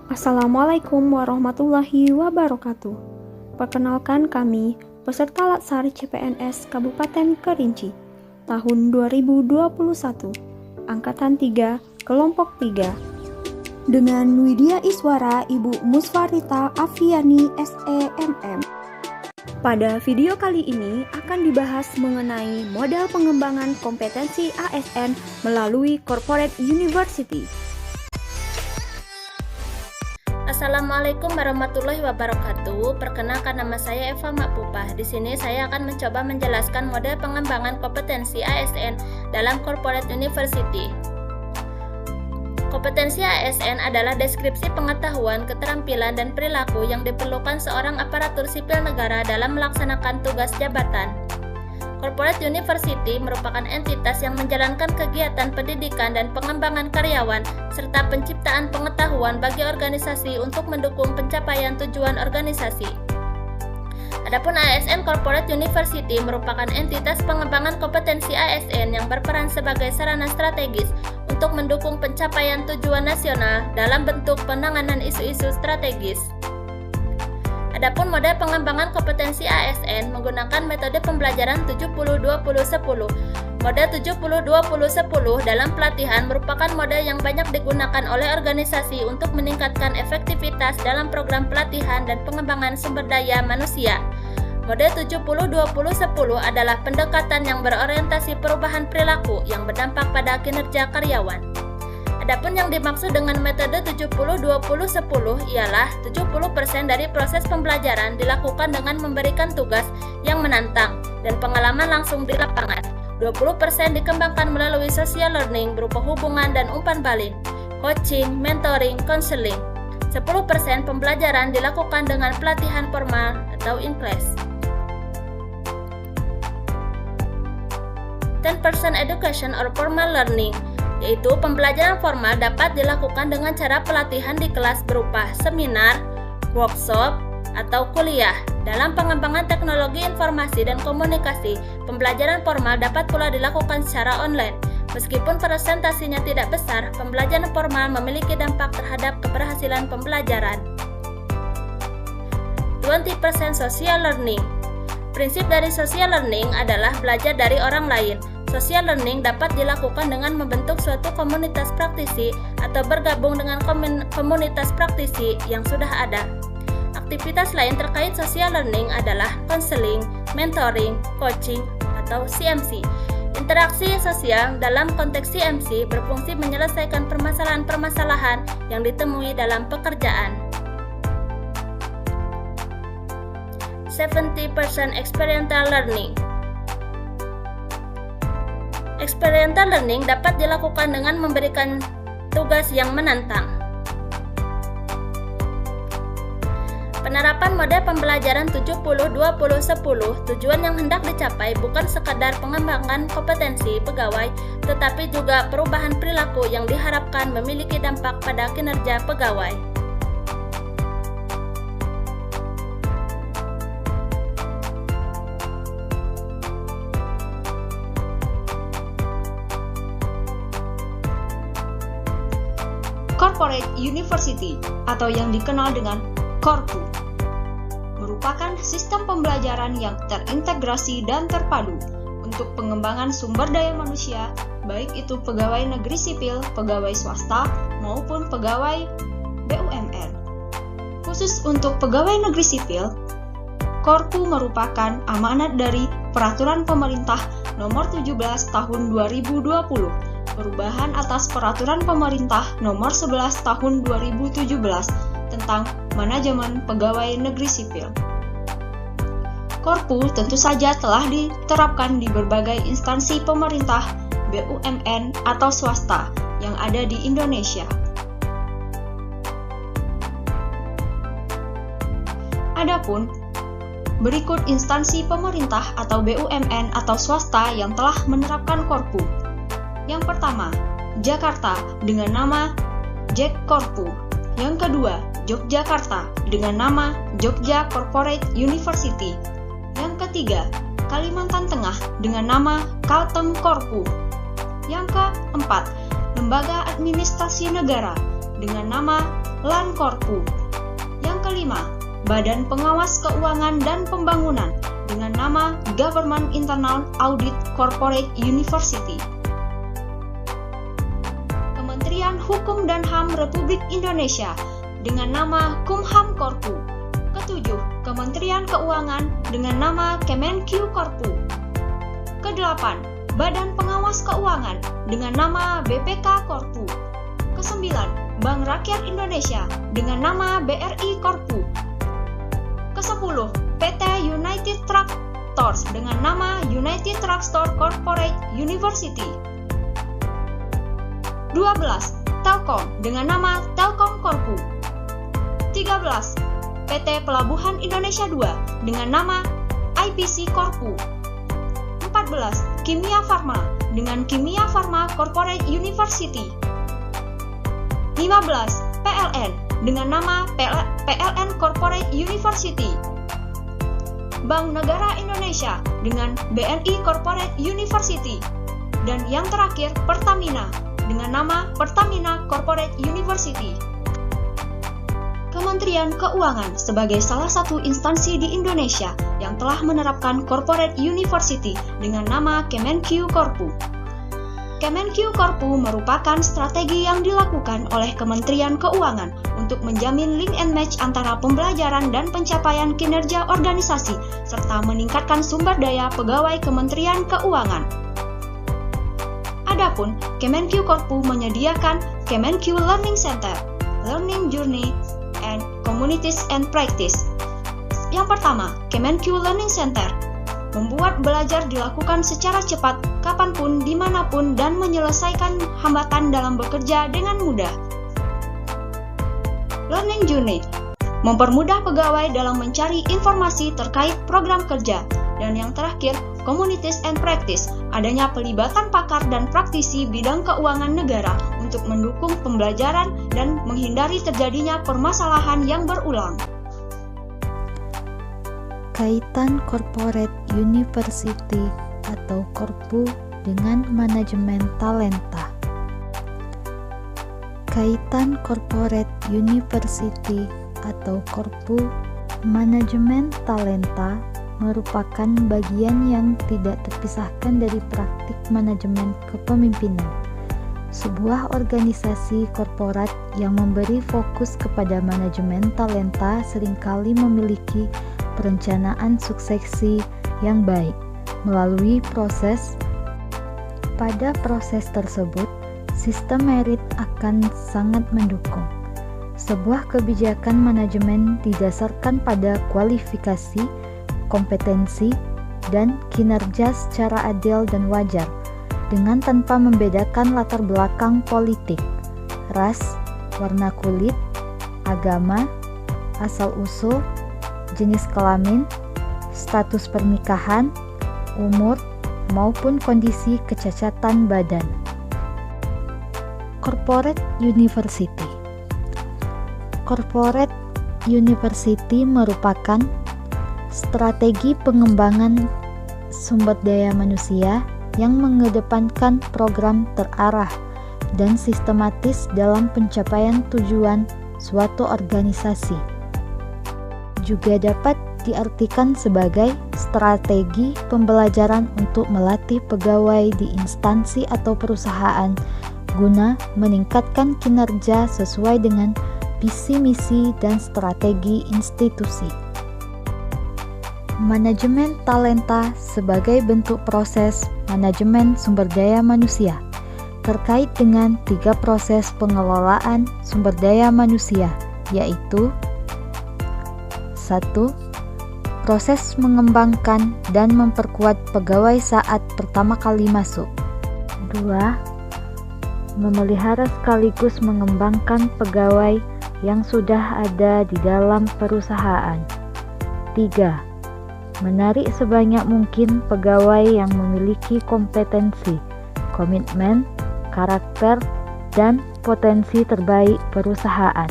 Assalamualaikum warahmatullahi wabarakatuh. Perkenalkan kami, peserta Latsar CPNS Kabupaten Kerinci, tahun 2021, Angkatan 3, Kelompok 3. Dengan Widya Iswara, Ibu Musfarita Afiani SEMM. Pada video kali ini akan dibahas mengenai model pengembangan kompetensi ASN melalui Corporate University. Assalamualaikum warahmatullahi wabarakatuh. Perkenalkan, nama saya Eva Makpupah. Di sini saya akan mencoba menjelaskan model pengembangan kompetensi ASN dalam Corporate University. Kompetensi ASN adalah deskripsi pengetahuan, keterampilan, dan perilaku yang diperlukan seorang aparatur sipil negara dalam melaksanakan tugas jabatan. Corporate University merupakan entitas yang menjalankan kegiatan pendidikan dan pengembangan karyawan serta penciptaan pengetahuan bagi organisasi untuk mendukung pencapaian tujuan organisasi. Adapun ASN Corporate University merupakan entitas pengembangan kompetensi ASN yang berperan sebagai sarana strategis untuk mendukung pencapaian tujuan nasional dalam bentuk penanganan isu-isu strategis. Adapun model pengembangan kompetensi ASN menggunakan metode pembelajaran 70-20-10. Model 70-20-10 dalam pelatihan merupakan model yang banyak digunakan oleh organisasi untuk meningkatkan efektivitas dalam program pelatihan dan pengembangan sumber daya manusia. Model 70-20-10 adalah pendekatan yang berorientasi perubahan perilaku yang berdampak pada kinerja karyawan. Adapun yang dimaksud dengan metode 70-20-10 ialah 70% dari proses pembelajaran dilakukan dengan memberikan tugas yang menantang dan pengalaman langsung di lapangan. 20% dikembangkan melalui social learning berupa hubungan dan umpan balik, coaching, mentoring, counseling. 10% pembelajaran dilakukan dengan pelatihan formal atau in class. 10% education or formal learning, yaitu pembelajaran formal dapat dilakukan dengan cara pelatihan di kelas berupa seminar, workshop, atau kuliah. Dalam pengembangan teknologi informasi dan komunikasi, pembelajaran formal dapat pula dilakukan secara online. Meskipun presentasinya tidak besar, pembelajaran formal memiliki dampak terhadap keberhasilan pembelajaran. 20% social learning. Prinsip dari social learning adalah belajar dari orang lain. Social learning dapat dilakukan dengan membentuk suatu komunitas praktisi atau bergabung dengan komunitas praktisi yang sudah ada. Aktivitas lain terkait social learning adalah counseling, mentoring, coaching, atau CMC. Interaksi sosial dalam konteks CMC berfungsi menyelesaikan permasalahan-permasalahan yang ditemui dalam pekerjaan. 70% experiential learning. Experiential learning dapat dilakukan dengan memberikan tugas yang menantang. Penerapan model pembelajaran 70-20-10, tujuan yang hendak dicapai bukan sekadar pengembangan kompetensi pegawai, tetapi juga perubahan perilaku yang diharapkan memiliki dampak pada kinerja pegawai. Corporate University atau yang dikenal dengan Corpu merupakan sistem pembelajaran yang terintegrasi dan terpadu untuk pengembangan sumber daya manusia, baik itu pegawai negeri sipil, pegawai swasta, maupun pegawai BUMN. Khusus untuk pegawai negeri sipil, Corpu merupakan amanat dari Peraturan Pemerintah Nomor 17 Tahun 2020, perubahan atas Peraturan Pemerintah Nomor 11 Tahun 2017 tentang manajemen pegawai negeri sipil. Corpu tentu saja telah diterapkan di berbagai instansi pemerintah, BUMN, atau swasta yang ada di Indonesia. Adapun berikut instansi pemerintah atau BUMN atau swasta yang telah menerapkan Corpu. Yang pertama, Jakarta dengan nama JEK Corpu. Yang kedua, Yogyakarta dengan nama Jogja Corporate University. Yang ketiga, Kalimantan Tengah dengan nama Kalteng Corpu. Yang keempat, Lembaga Administrasi Negara dengan nama LANKORPU. Yang kelima, Badan Pengawas Keuangan dan Pembangunan dengan nama Government Internal Audit Corporate University. Kementerian Hukum dan HAM Republik Indonesia dengan nama Kumhamkorpu. Ketujuh, Kementerian Keuangan dengan nama Kemenq-Korpu. Kedelapan, Badan Pengawas Keuangan dengan nama BPK-Korpu. Kesembilan, Bank Rakyat Indonesia dengan nama BRI-Korpu. Kesepuluh, PT United Tractors dengan nama United Tractor Corporate University. 12. Telkom dengan nama Telkom-Korpu. 13. PT Pelabuhan Indonesia II dengan nama IPC-Korpu. 14. Kimia Farma dengan Kimia Farma Corporate University. 15. PLN dengan nama PLN Corporate University. Bank Negara Indonesia dengan BNI Corporate University. Dan yang terakhir, Pertamina dengan nama Pertamina Corporate University. Kementerian Keuangan sebagai salah satu instansi di Indonesia yang telah menerapkan Corporate University dengan nama Kemenq-Korpu. Kemenq-Korpu merupakan strategi yang dilakukan oleh Kementerian Keuangan untuk menjamin link and match antara pembelajaran dan pencapaian kinerja organisasi serta meningkatkan sumber daya pegawai Kementerian Keuangan. Adapun Kemenq-Korpu menyediakan Kemenq Learning Center, Learning Journey, and Communities and Practice. Yang pertama, Kemenq Learning Center membuat belajar dilakukan secara cepat, kapanpun, dimanapun, dan menyelesaikan hambatan dalam bekerja dengan mudah. Learning Journey mempermudah pegawai dalam mencari informasi terkait program kerja. Dan yang terakhir, Communities and Practice, adanya pelibatan pakar dan praktisi bidang keuangan negara untuk mendukung pembelajaran dan menghindari terjadinya permasalahan yang berulang. Kaitan Corporate University atau Korpu dengan manajemen talenta. Kaitan Corporate University atau Korpu manajemen talenta merupakan bagian yang tidak terpisahkan dari praktik manajemen kepemimpinan. Sebuah organisasi korporat yang memberi fokus kepada manajemen talenta seringkali memiliki perencanaan suksesi yang baik melalui proses. Pada proses tersebut, sistem merit akan sangat mendukung. Sebuah kebijakan manajemen didasarkan pada kualifikasi, kompetensi, dan kinerja secara adil dan wajar, dengan tanpa membedakan latar belakang politik, ras, warna kulit, agama, asal-usul, jenis kelamin, status pernikahan, umur, maupun kondisi kecacatan badan. Corporate University. Corporate University merupakan strategi pengembangan sumber daya manusia yang mengedepankan program terarah dan sistematis dalam pencapaian tujuan suatu organisasi. Juga dapat diartikan sebagai strategi pembelajaran untuk melatih pegawai di instansi atau perusahaan guna meningkatkan kinerja sesuai dengan visi misi dan strategi institusi. Manajemen talenta sebagai bentuk proses manajemen sumber daya manusia terkait dengan 3 proses pengelolaan sumber daya manusia, yaitu 1. Proses mengembangkan dan memperkuat pegawai saat pertama kali masuk. 2. Memelihara sekaligus mengembangkan pegawai yang sudah ada di dalam perusahaan. 3. Menarik sebanyak mungkin pegawai yang memiliki kompetensi, komitmen, karakter, dan potensi terbaik perusahaan.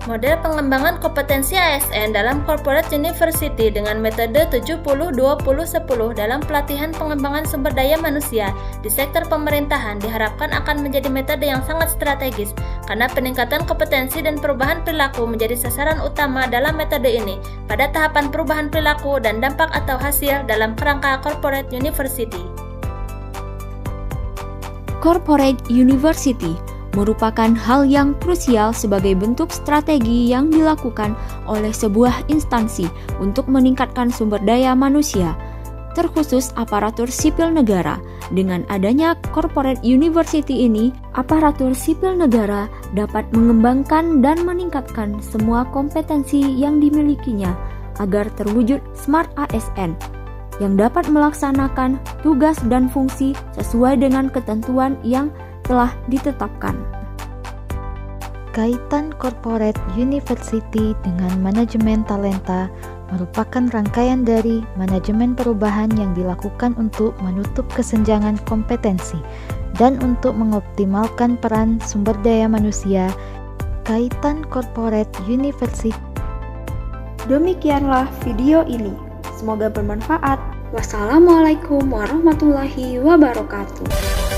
Model pengembangan kompetensi ASN dalam Corporate University dengan metode 70-20-10 dalam pelatihan pengembangan sumber daya manusia di sektor pemerintahan diharapkan akan menjadi metode yang sangat strategis karena peningkatan kompetensi dan perubahan perilaku menjadi sasaran utama dalam metode ini pada tahapan perubahan perilaku dan dampak atau hasil dalam kerangka Corporate University. Corporate University merupakan hal yang krusial sebagai bentuk strategi yang dilakukan oleh sebuah instansi untuk meningkatkan sumber daya manusia, terkhusus aparatur sipil negara. Dengan adanya Corporate University ini, aparatur sipil negara dapat mengembangkan dan meningkatkan semua kompetensi yang dimilikinya agar terwujud Smart ASN yang dapat melaksanakan tugas dan fungsi sesuai dengan ketentuan yang telah ditetapkan. Kaitan Corporate University dengan manajemen talenta merupakan rangkaian dari manajemen perubahan yang dilakukan untuk menutup kesenjangan kompetensi dan untuk mengoptimalkan peran sumber daya manusia. Kaitan Corporate University. Demikianlah video ini. Semoga bermanfaat. Wassalamualaikum warahmatullahi wabarakatuh.